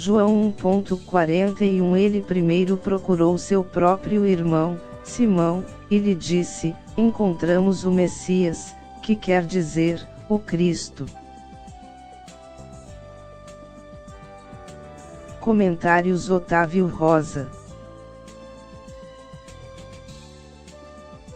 João 1,41. Ele primeiro procurou seu próprio irmão, Simão, e lhe disse: encontramos o Messias, que quer dizer, o Cristo. Comentários Otávio Rosa.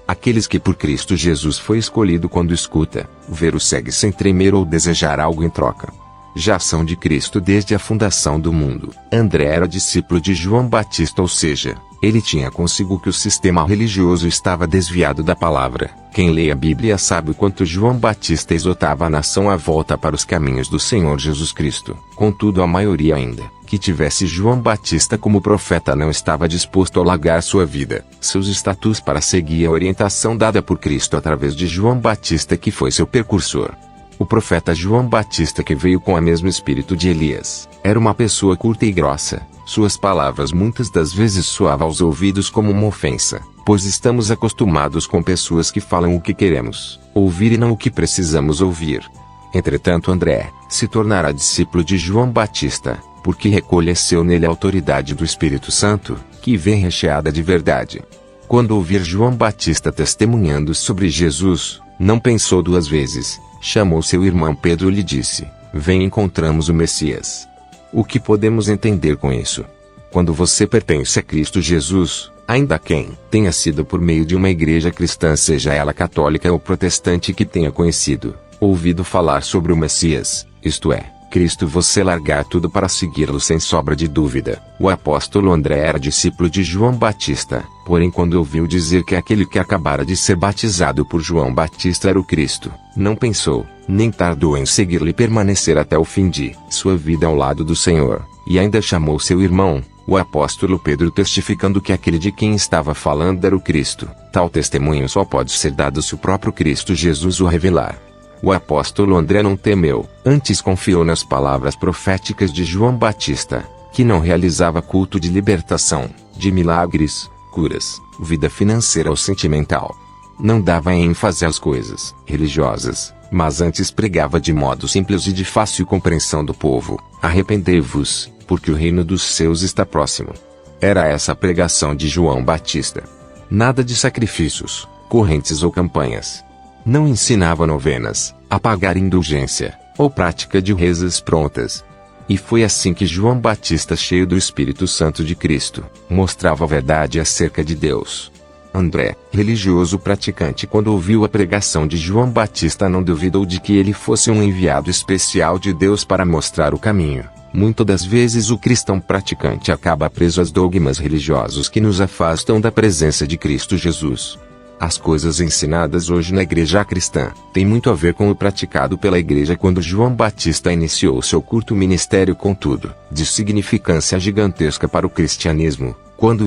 Aqueles que por Cristo Jesus foi escolhido quando escuta, ver o segue sem tremer ou desejar algo em troca. Já são de Cristo desde a fundação do mundo. André era discípulo de João Batista, ou seja, ele tinha consigo que o sistema religioso estava desviado da palavra. Quem lê a Bíblia sabe o quanto João Batista exortava a nação à volta para os caminhos do Senhor Jesus Cristo. Contudo, a maioria ainda, que tivesse João Batista como profeta, não estava disposto a largar sua vida, seus estatutos para seguir a orientação dada por Cristo através de João Batista, que foi seu precursor. O profeta João Batista, que veio com o mesmo espírito de Elias, era uma pessoa curta e grossa. Suas palavras muitas das vezes soavam aos ouvidos como uma ofensa, pois estamos acostumados com pessoas que falam o que queremos ouvir e não o que precisamos ouvir. Entretanto, André se tornará discípulo de João Batista, porque reconheceu nele a autoridade do Espírito Santo, que vem recheada de verdade. Quando ouvir João Batista testemunhando sobre Jesus, não pensou duas vezes. Chamou seu irmão Pedro e lhe disse: vem, encontramos o Messias. O que podemos entender com isso? Quando você pertence a Cristo Jesus, ainda quem tenha sido por meio de uma igreja cristã, seja ela católica ou protestante, que tenha conhecido, ouvido falar sobre o Messias, isto é, Cristo, você largar tudo para segui-lo sem sobra de dúvida. O apóstolo André era discípulo de João Batista, porém quando ouviu dizer que aquele que acabara de ser batizado por João Batista era o Cristo, não pensou, nem tardou em segui-lo e permanecer até o fim de sua vida ao lado do Senhor, e ainda chamou seu irmão, o apóstolo Pedro, testificando que aquele de quem estava falando era o Cristo. Tal testemunho só pode ser dado se o próprio Cristo Jesus o revelar. O apóstolo André não temeu, antes confiou nas palavras proféticas de João Batista, que não realizava culto de libertação, de milagres, curas, vida financeira ou sentimental. Não dava ênfase às coisas religiosas, mas antes pregava de modo simples e de fácil compreensão do povo: arrependei-vos, porque o reino dos céus está próximo. Era essa a pregação de João Batista. Nada de sacrifícios, correntes ou campanhas. Não ensinava novenas, a pagar indulgência, ou prática de rezas prontas. E foi assim que João Batista, cheio do Espírito Santo de Cristo, mostrava a verdade acerca de Deus. André, religioso praticante, quando ouviu a pregação de João Batista, não duvidou de que ele fosse um enviado especial de Deus para mostrar o caminho. Muitas das vezes o cristão praticante acaba preso aos dogmas religiosos que nos afastam da presença de Cristo Jesus. As coisas ensinadas hoje na igreja cristã têm muito a ver com o praticado pela igreja quando João Batista iniciou seu curto ministério, contudo, de significância gigantesca para o cristianismo, quando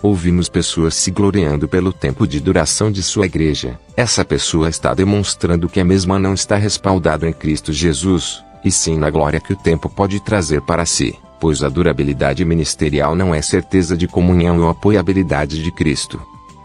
ouvimos pessoas se gloriando pelo tempo de duração de sua igreja. Essa pessoa está demonstrando que a mesma não está respaldada em Cristo Jesus, e sim na glória que o tempo pode trazer para si, pois a durabilidade ministerial não é certeza de comunhão ou apoiabilidade de Cristo.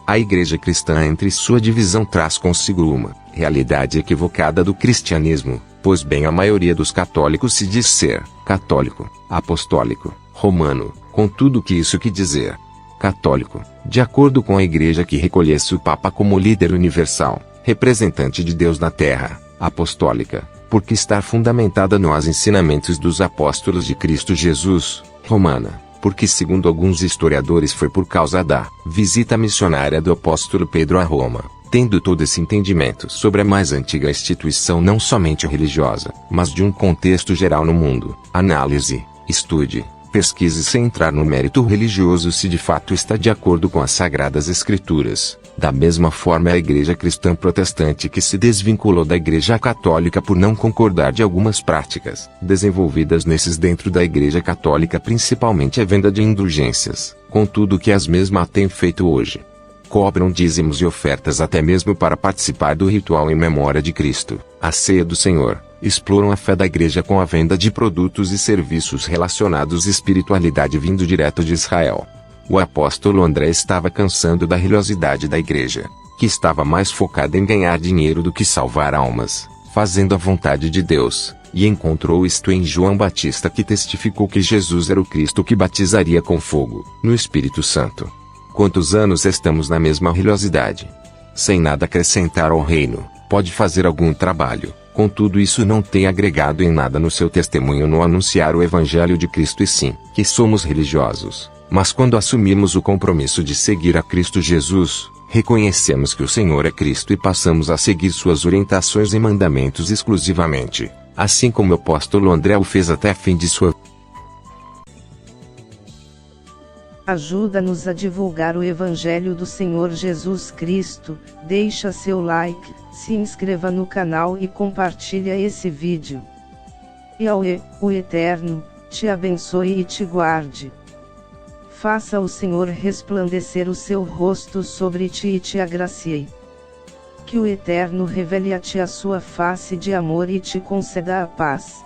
A igreja cristã, entre sua divisão, traz consigo uma realidade equivocada do cristianismo, pois bem a maioria dos católicos se diz ser católico, apostólico, romano, com tudo que isso quer dizer. Católico, de acordo com a igreja que reconhece o Papa como líder universal, representante de Deus na terra. Apostólica, porque está fundamentada nos ensinamentos dos apóstolos de Cristo Jesus. Romana, porque segundo alguns historiadores foi por causa da visita missionária do apóstolo Pedro a Roma, tendo todo esse entendimento sobre a mais antiga instituição não somente religiosa, mas de um contexto geral no mundo. Análise, estude, pesquise sem entrar no mérito religioso se de fato está de acordo com as Sagradas Escrituras. Da mesma forma, a igreja cristã protestante que se desvinculou da igreja católica por não concordar de algumas práticas desenvolvidas nesses dentro da igreja católica, principalmente a venda de indulgências, contudo que as mesmas têm feito hoje. Cobram dízimos e ofertas até mesmo para participar do ritual em memória de Cristo, a ceia do Senhor. Exploram a fé da igreja com a venda de produtos e serviços relacionados à espiritualidade vindo direto de Israel. O apóstolo André estava cansando da religiosidade da igreja, que estava mais focada em ganhar dinheiro do que salvar almas. fazendo a vontade de Deus, e encontrou isto em João Batista, que testificou que Jesus era o Cristo que batizaria com fogo, no Espírito Santo. Quantos anos estamos na mesma religiosidade? Sem nada acrescentar ao reino, pode fazer algum trabalho, contudo isso não tem agregado em nada no seu testemunho no anunciar o Evangelho de Cristo, e sim, que somos religiosos, mas quando assumimos o compromisso de seguir a Cristo Jesus, reconhecemos que o Senhor é Cristo e passamos a seguir suas orientações e mandamentos exclusivamente, assim como o apóstolo André o fez até fim de sua vida. Ajuda-nos a divulgar o Evangelho do Senhor Jesus Cristo, deixa seu like, se inscreva no canal e compartilha esse vídeo. Yahweh, o Eterno, te abençoe e te guarde. Faça o Senhor resplandecer o seu rosto sobre ti e te agracie. Que o Eterno revele a ti a sua face de amor e te conceda a paz.